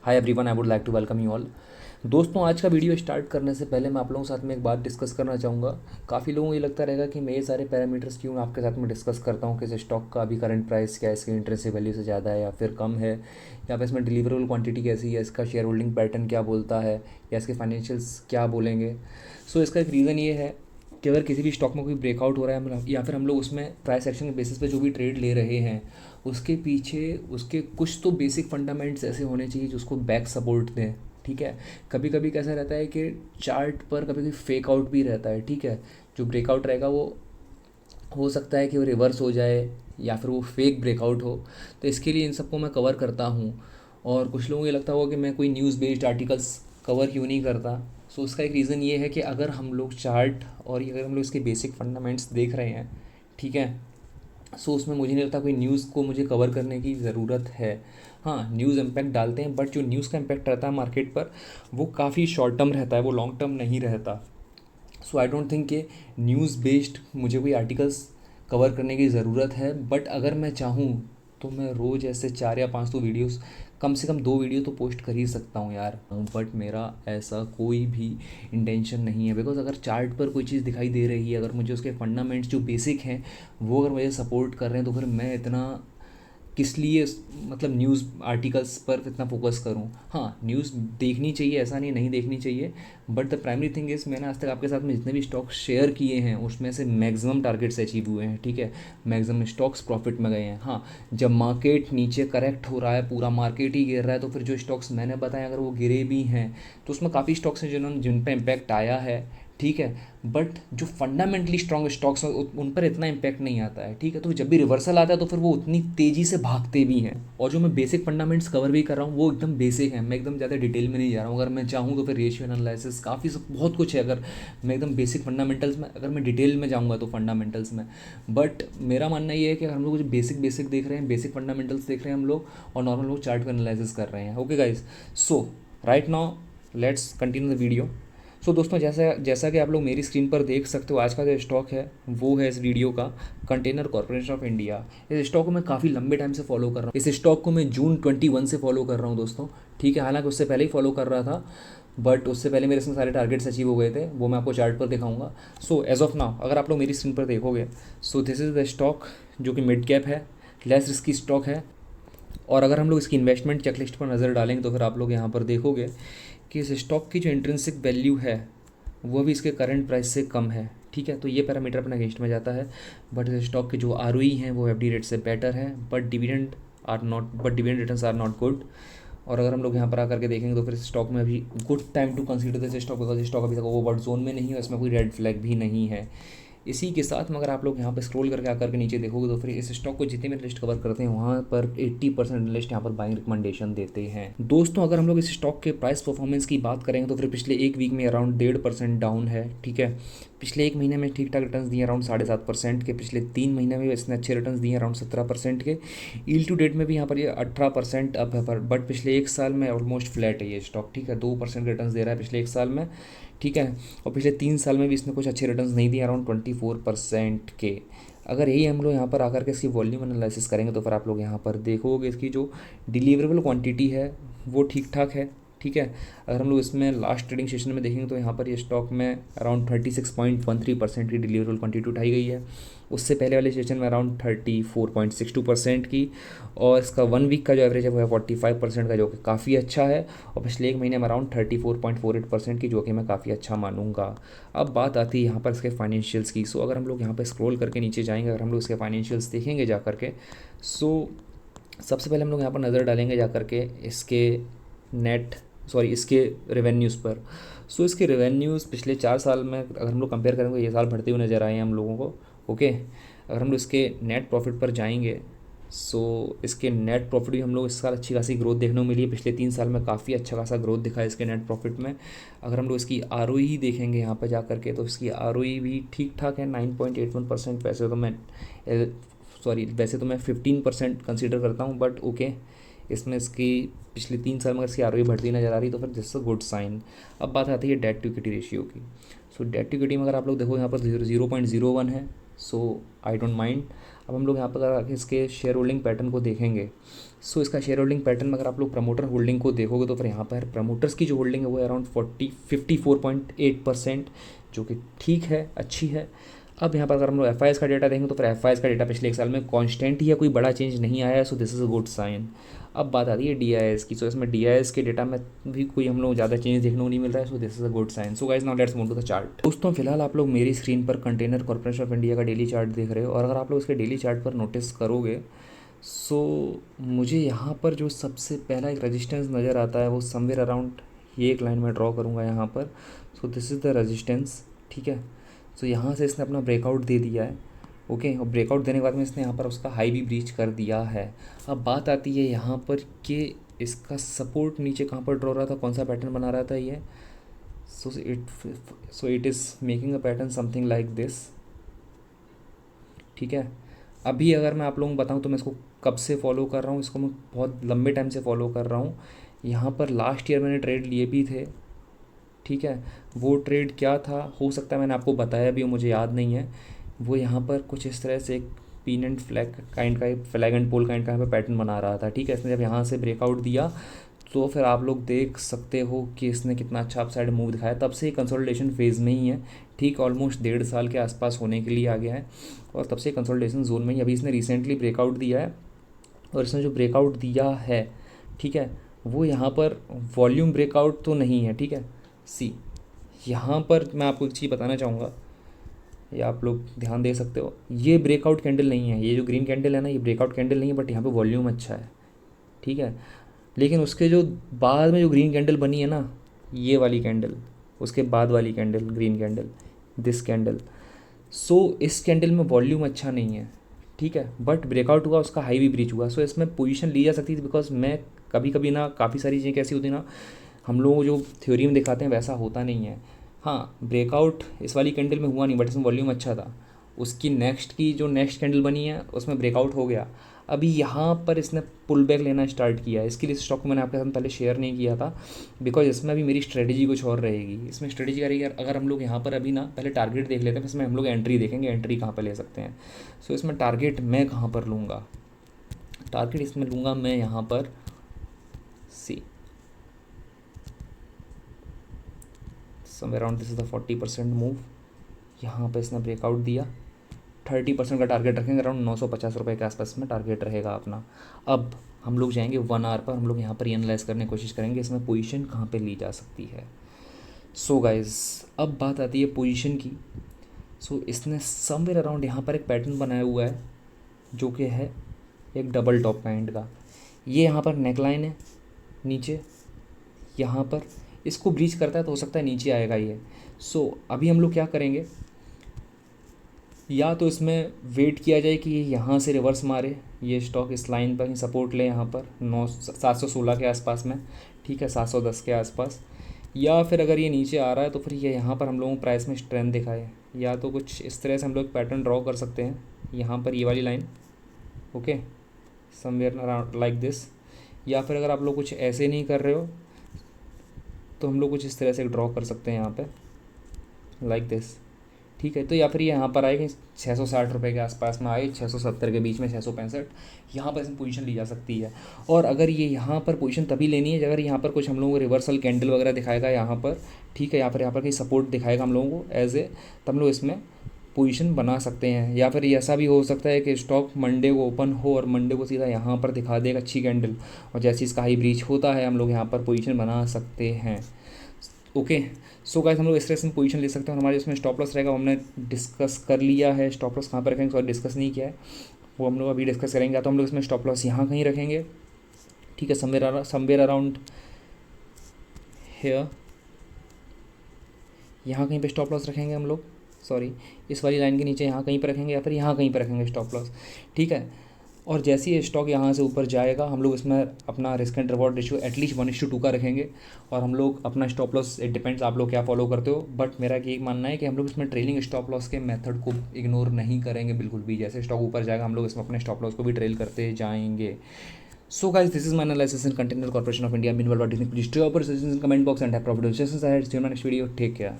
Hi everyone, I would like to welcome you all. दोस्तों, आज का वीडियो स्टार्ट करने से पहले मैं आप लोगों के साथ में एक बात डिस्कस करना चाहूँगा। काफ़ी लोगों को ये लगता रहेगा कि मैं ये सारे पैरामीटर्स क्यों आपके साथ में डिस्कस करता हूँ कि इस स्टॉक का अभी करंट प्राइस क्या है, इसकी इंटरेंसिव वैल्यू से ज़्यादा है या फिर कम है, या फिर इसमें डिलीवरेबल क्वांटिटी कैसी है, इसका शेयर होल्डिंग पैटर्न क्या बोलता है, या इसके फाइनेंशियल्स क्या बोलेंगे। सो इसका एक रीज़न ये है कि अगर किसी भी स्टॉक में कोई ब्रेकआउट हो रहा है या फिर हम लोग उसमें प्राइस एक्शन के बेसिस पे जो भी ट्रेड ले रहे हैं, उसके पीछे उसके कुछ तो बेसिक फंडामेंट्स ऐसे होने चाहिए जो उसको बैक सपोर्ट दें। ठीक है। कभी कभी कैसा रहता है कि चार्ट पर कभी कभी फेक आउट भी रहता है। ठीक है। जो ब्रेकआउट रहेगा वो हो सकता है कि वो रिवर्स हो जाए या फिर वो फेक ब्रेकआउट हो। तो इसके लिए इन सबको मैं कवर करता हूँ। और कुछ लोगों को ये लगता होगा कि मैं कोई न्यूज़ बेस्ड आर्टिकल्स कवर क्यों नहीं करता। सो उसका एक रीज़न ये है कि अगर हम लोग चार्ट और ये अगर हम लोग इसके बेसिक फंडामेंट्स देख रहे हैं, ठीक है, सो उसमें मुझे नहीं लगता कोई न्यूज़ को मुझे कवर करने की ज़रूरत है। हाँ, न्यूज़ इम्पैक्ट डालते हैं, बट जो न्यूज़ का इम्पैक्ट रहता है मार्केट पर वो काफ़ी शॉर्ट टर्म रहता है, वो लॉन्ग टर्म नहीं रहता। सो आई डोंट थिंक कि न्यूज़ बेस्ड मुझे कोई आर्टिकल्स कवर करने की ज़रूरत है। बट अगर मैं चाहूँ तो मैं रोज़ ऐसे 4 या 5 तो वीडियोस, कम से कम 2 वीडियो तो पोस्ट कर ही सकता हूँ यार। बट मेरा ऐसा कोई भी इंटेंशन नहीं है, बिकॉज अगर चार्ट पर कोई चीज़ दिखाई दे रही है, अगर मुझे उसके फंडामेंट्स जो बेसिक हैं वो अगर मुझे सपोर्ट कर रहे हैं, तो फिर मैं इतना किस लिए मतलब न्यूज़ आर्टिकल्स पर इतना फोकस करूं। हाँ, न्यूज़ देखनी चाहिए, ऐसा नहीं नहीं देखनी चाहिए, but the primary thing is मैंने आज तक आपके साथ में जितने भी स्टॉक्स शेयर किए हैं उसमें से मैक्सिमम टारगेट्स अचीव हुए हैं। ठीक है। मैक्सिमम स्टॉक्स प्रॉफिट में गए हैं। हाँ, जब मार्केट नीचे करेक्ट हो रहा है, पूरा मार्केट ही गिर रहा है, तो फिर जो स्टॉक्स मैंने बताए अगर वो गिरे भी हैं तो उसमें काफ़ी स्टॉक्स हैं जिन पर इम्पैक्ट आया है। ठीक है। बट जो फंडामेंटली स्ट्रॉन्ग स्टॉक्स हैं उन पर इतना इम्पैक्ट नहीं आता है। ठीक है। तो जब भी रिवर्सल आता है तो फिर वो उतनी तेज़ी से भागते भी हैं। और जो मैं बेसिक फंडामेंट्स कवर भी कर रहा हूँ वो एकदम बेसिक है, मैं एकदम ज़्यादा डिटेल में नहीं जा रहा हूँ। अगर मैं चाहूँ तो फिर रेशियो एनालिसिस काफ़ी सब बहुत कुछ है। अगर मैं एकदम बेसिक फंडामेंटल्स में, अगर मैं डिटेल में जाऊँगा तो फंडामेंटल्स में। बट मेरा मानना ये है कि हम लोग जो बेसिक बेसिक देख रहे हैं, बेसिक फंडामेंटल्स देख रहे हैं हम लोग, और नॉर्मल लोग चार्ट का एनालिसिस कर रहे हैं। Okay guys, so right now let's continue the video. So दोस्तों, जैसा जैसा कि आप लोग मेरी स्क्रीन पर देख सकते हो, आज का जो स्टॉक है वो है इस वीडियो का कंटेनर कॉर्पोरेशन ऑफ इंडिया। इस स्टॉक को मैं काफ़ी लंबे टाइम से फॉलो कर रहा हूँ। इस स्टॉक को मैं जून 21 से फॉलो कर रहा हूँ दोस्तों। ठीक है। हालांकि उससे पहले ही फॉलो कर रहा था, बट उससे पहले मेरे इसमें सारे टारगेट्स अचीव हो गए थे, वो मैं आपको चार्ट पर दिखाऊंगा। सो एज ऑफ नाउ अगर आप लोग मेरी स्क्रीन पर देखोगे, सो दिस इज़ द स्टॉक जो कि मिड कैप है, लेस रिस्की स्टॉक है। और अगर हम लोग इसकी इन्वेस्टमेंट चेकलिस्ट पर नज़र डालेंगे तो फिर आप लोग यहाँ पर देखोगे कि इस स्टॉक की जो इंट्रिंसिक वैल्यू है वो भी इसके करंट प्राइस से कम है। ठीक है। तो ये पैरामीटर अपना अगेंस्ट में जाता है। बट इस स्टॉक के जो आरओई हैं वो एफडी रेट से बेटर है, but dividend returns are not good. और अगर हम लोग यहाँ पर आकर के देखेंगे तो फिर इस स्टॉक में अभी good time to consider this stock, because stock अभी तक ओवर जोन में नहीं है, इसमें कोई रेड फ्लैग भी नहीं है। इसी के साथ में अगर आप लोग यहाँ पर स्क्रॉल करके आकर के नीचे देखोगे तो फिर इस स्टॉक को जितने भी लिस्ट कवर करते हैं वहाँ पर 80% लिस्ट यहाँ पर बाइंग रिकमेंडेशन देते हैं। दोस्तों, अगर हम लोग इस स्टॉक के प्राइस परफॉर्मेंस की बात करेंगे तो फिर पिछले एक वीक में अराउंड 1.5% डाउन है। ठीक है। पिछले एक महीने में ठीक ठाक रिटर्न्स दिए अराउंड 7.5% के। पिछले 3 महीने में इसने अच्छे रिटर्न्स दिए अराउंड 17% के। ईल टू डेट में भी यहाँ पर ये 18% अप है, पर बट पिछले एक साल में ऑलमोस्ट फ्लैट है ये स्टॉक। ठीक है। 2% रिटर्न्स दे रहा है पिछले एक साल में। ठीक है। और पिछले 3 साल में भी इसने कुछ अच्छे रिटर्न्स नहीं दिए, अराउंड 24% के। अगर यही हम लोग यहाँ पर आकर के इसकी वॉल्यूम एनालिसिस करेंगे तो फिर आप लोग यहाँ पर देखोगे इसकी जो डिलीवरेबल क्वांटिटी है वो ठीक ठाक है। ठीक है। अगर हम लोग इसमें लास्ट ट्रेडिंग सेशन में देखेंगे तो यहाँ पर ये स्टॉक में अराउंड 36.13% की डिलीवरेबल क्वांटिटी उठाई गई है। उससे पहले वाले सेशन में अराउंड 34.62% की। और इसका 1 वीक का जो एवरेज है वो है 45% का, जो कि काफ़ी अच्छा है। और पिछले एक महीने में अराउंड 34.48% की, जो कि मैं काफ़ी अच्छा मानूंगा। अब बात आती है यहाँ पर इसके फाइनेंशियल्स की। सो अगर हम लोग यहाँ पर स्क्रॉल करके नीचे जाएंगे, अगर हम लोग इसके फाइनेंशियल्स देखेंगे जा करके, सो सबसे पहले हम लोग यहाँ पर नज़र डालेंगे जा करके इसके नेट सॉरी इसके रेवेन्यूज़ पर। सो इसके रेवेन्यूज़ पिछले 4 साल में अगर हम लोग कंपेयर करेंगे ये साल बढ़ते हुए नज़र आए हैं हम लोगों को। ओके। अगर हम लोग इसके नेट प्रॉफिट पर जाएंगे, सो इसके नेट प्रॉफिट भी हम लोग इस साल अच्छी खासी ग्रोथ देखने को मिली है। पिछले 3 साल में काफ़ी अच्छा खासा ग्रोथ दिखा है इसके नेट प्रॉफिट में। अगर हम लोग इसकी आरओई ही देखेंगे यहाँ पर जा करके तो इसकी आरओई भी ठीक ठाक है, 9.81%। वैसे तो मैं 15% कंसीडर करता हूँ, बट ओके। इसमें इसकी पिछले 3 साल में इसकी आरओई बढ़ती नज़र आ रही तो फिर दिस अ गुड साइन। अब बात आती है डेट टू इक्विटी रेशियो की। सो डेट टू इक्विटी में अगर आप लोग देखो यहाँ पर 0.01 है। सो आई डोंट माइंड। अब हम लोग यहाँ पर अगर इसके शेयर होल्डिंग पैटर्न को देखेंगे, सो इसका शेयर होल्डिंग पैटर्न में अगर आप लोग प्रमोटर होल्डिंग को देखोगे तो फिर यहाँ पर प्रमोटर्स की जो होल्डिंग है वो अराउंड 54.8%, जो कि ठीक है, अच्छी है। अब यहाँ पर अगर हम लोग एफ का डेटा देखेंगे तो फिर एफ का डेटा पिछले एक साल में कांस्टेंट ही है, कोई बड़ा चेंज नहीं आया है, so this is a good sign. अब बात आती है डी की, सो इसमें डी के डेटा में भी कोई हम लोग ज़्यादा चेंज देखने को नहीं मिल रहा है, so this is a good sign. So guys now let's move to the chart. दोस्तों फिलहाल आप लोग मेरी स्क्रीन पर कंटेनर कॉर्पोरेशन ऑफ इंडिया का डेली चार्ट देख रहे हो, और अगर आप लोग इसके डेली चार्ट पर नोटिस करोगे सो मुझे यहाँ पर जो सबसे पहला एक रेजिस्टेंस नज़र आता है वो समवेयर अराउंड, ये एक लाइन में ड्रॉ करूँगा यहाँ पर, सो दिस इज़ द रेजिस्टेंस, ठीक है। सो यहाँ से इसने अपना ब्रेकआउट दे दिया है, ओके, और ब्रेकआउट देने के बाद में इसने यहाँ पर उसका हाई भी ब्रीच कर दिया है। अब बात आती है यहाँ पर कि इसका सपोर्ट नीचे कहाँ पर ड्रॉ रहा था, कौन सा पैटर्न बना रहा था ये, so it is making a pattern something like this, ठीक है। अभी अगर मैं आप लोगों को बताऊँ तो मैं इसको कब से फॉलो कर रहा हूँ, इसको मैं बहुत लंबे टाइम से फॉलो कर रहा हूँ। यहाँ पर लास्ट ईयर मैंने ट्रेड लिए भी थे, ठीक है। वो ट्रेड क्या था, हो सकता है मैंने आपको बताया भी हो, मुझे याद नहीं है। वो यहाँ पर कुछ इस तरह से एक पिन एंड फ्लैग काइंड का, फ्लैग एंड पोल काइंड का यहाँ पर पैटर्न बना रहा था, ठीक है। इसने जब यहाँ से ब्रेकआउट दिया तो फिर आप लोग देख सकते हो कि इसने कितना अच्छा अपसाइड मूव दिखाया। तब से कंसोलिडेशन फेज़ में ही है, ठीक, ऑलमोस्ट 1.5 साल के आसपास होने के लिए आ गया है, और तब से कंसोलिडेशन जोन में ही। अभी इसने रिसेंटली ब्रेकआउट दिया है, और इसने जो ब्रेकआउट दिया है, ठीक है, वो यहाँ पर वॉल्यूम ब्रेकआउट तो नहीं है, ठीक है। सी यहाँ पर मैं आपको एक चीज़ बताना चाहूँगा, या आप लोग ध्यान दे सकते हो, ये ब्रेकआउट कैंडल नहीं है, ये जो ग्रीन कैंडल है ना, ये ब्रेकआउट कैंडल नहीं है, बट यहाँ पे वॉल्यूम अच्छा है, ठीक है। लेकिन उसके जो बाद में जो ग्रीन कैंडल बनी है ना, ये वाली कैंडल, उसके बाद वाली candle, green candle, this candle, so इस कैंडल में वॉल्यूम अच्छा नहीं है, ठीक है, बट ब्रेकआउट हुआ, उसका हाई भी ब्रीच हुआ, सो इसमें पोजीशन ली जा सकती थी। बिकॉज मैं कभी कभी ना, काफ़ी सारी चीज़ें कैसी होती है ना, हम लोग जो थ्योरी में दिखाते हैं वैसा होता नहीं है। हाँ, ब्रेकआउट इस वाली कैंडल में हुआ नहीं, बट इसमें वॉल्यूम अच्छा था। उसकी नेक्स्ट की जो नेक्स्ट कैंडल बनी है उसमें ब्रेकआउट हो गया। अभी यहाँ पर इसने पुल बैक लेना स्टार्ट किया है। इसके लिए स्टॉक को मैंने आपके साथ पहले शेयर नहीं किया था, बिकॉज इसमें अभी मेरी स्ट्रेटजी कुछ और रहेगी। इसमें स्ट्रेटजी क्या रहेगी, अगर हम लोग यहाँ पर अभी ना पहले टारगेट देख लेते हैं, इसमें हम लोग एंट्री देखेंगे, एंट्री कहाँ पर ले सकते हैं। सो इसमें टारगेट मैं कहाँ पर लूँगा, टारगेट इसमें लूँगा मैं यहाँ पर, सी somewhere around this is the 40% move. यहाँ पे इसने ब्रेकआउट दिया, 30% का टारगेट रखेंगे, अराउंड 950 रुपये के आसपास में टारगेट रहेगा अपना। अब हम लोग जाएंगे 1 आवर पर, हम लोग यहाँ पर एनालाइज करने की कोशिश करेंगे इसमें पोजीशन कहाँ पे ली जा सकती है। सो गाइज अब बात आती है पोजीशन की। सो इसने समवेयर अराउंड यहाँ पर एक पैटर्न बनाया हुआ है, जो कि है एक डबल टॉप काइंड का। ये यहाँ पर नेकलाइन है नीचे, यहाँ पर इसको ब्रीच करता है तो हो सकता है नीचे आएगा ये। सो अभी हम लोग क्या करेंगे, या तो इसमें वेट किया जाए कि ये यहाँ से रिवर्स मारे, ये स्टॉक इस लाइन पर ही सपोर्ट ले यहाँ पर 716 के आसपास में, ठीक है, 710 के आसपास। या फिर अगर ये नीचे आ रहा है तो फिर ये यहाँ पर हम लोगों को प्राइस में स्ट्रेंथ दिखाए, या तो कुछ इस तरह से हम लोग पैटर्न ड्रॉ कर सकते हैं यहाँ पर, ये वाली line, okay, somewhere around like this. या फिर अगर आप लोग कुछ ऐसे नहीं कर रहे हो तो हम लोग कुछ इस तरह से ड्रॉ कर सकते हैं यहाँ पे, लाइक दिस, ठीक है। तो या फिर ये यहाँ पर आए 660 रुपये के आसपास में आए, 670 के बीच में, 665, यहाँ पर इसमें पोजीशन ली जा सकती है। और अगर ये यहाँ पर पोजीशन तभी लेनी है अगर यहाँ पर कुछ हम लोगों को रिवर्सल कैंडल वगैरह दिखाएगा यहाँ पर, ठीक है, यहाँ पर कहीं सपोर्ट दिखाएगा हम लोगों को एज ए, तब हम लोग इसमें पोजीशन बना सकते हैं। या फिर ऐसा भी हो सकता है कि स्टॉक मंडे को ओपन हो और मंडे को सीधा यहाँ पर दिखा देगा अच्छी कैंडल, और जैसे इसका हाई ब्रीच होता है हम लोग यहाँ पर पोजीशन बना सकते हैं, ओके। सो गाइस हम लोग इस तरह से पोजीशन ले सकते हैं। हमारे इसमें स्टॉप लॉस रहेगा, हमने डिस्कस कर लिया है स्टॉप लॉस कहाँ पर रखेंगे, सॉरी डिस्कस नहीं किया है, वो हम लोग अभी डिस्कस करेंगे। तो हम लोग इसमें स्टॉप लॉस यहाँ कहीं रखेंगे, ठीक है, समवेयर अराउंड हेयर, यहाँ कहीं पे स्टॉप लॉस रखेंगे हम लोग, सॉरी इस वाली लाइन के नीचे यहाँ कहीं पर रखेंगे, या फिर यहाँ कहीं पर रखेंगे स्टॉप लॉस, ठीक है। और जैसे ही स्टॉक यहाँ से ऊपर जाएगा हम लोग इसमें अपना risk and reward ratio at least 1:2 का रखेंगे, और हम लोग अपना स्टॉप लॉस, इट डिपेंड्स आप लोग क्या फॉलो करते हो, बट मेरा यही मानना है कि हम लोग इसमें ट्रेलिंग स्टॉप लॉस के मेथड को इग्नोर नहीं करेंगे बिल्कुल भी। जैसे स्टॉक ऊपर जाएगा हम लोग इसमें अपने स्टॉप लॉस को भी ट्रेल करते जाएंगे। So guys, this is my analysis in Continental Corporation of India. Meanwhile, what do you think? Please drop your suggestions in comment box and have profitable sessions ahead. See you in my next video. Take care.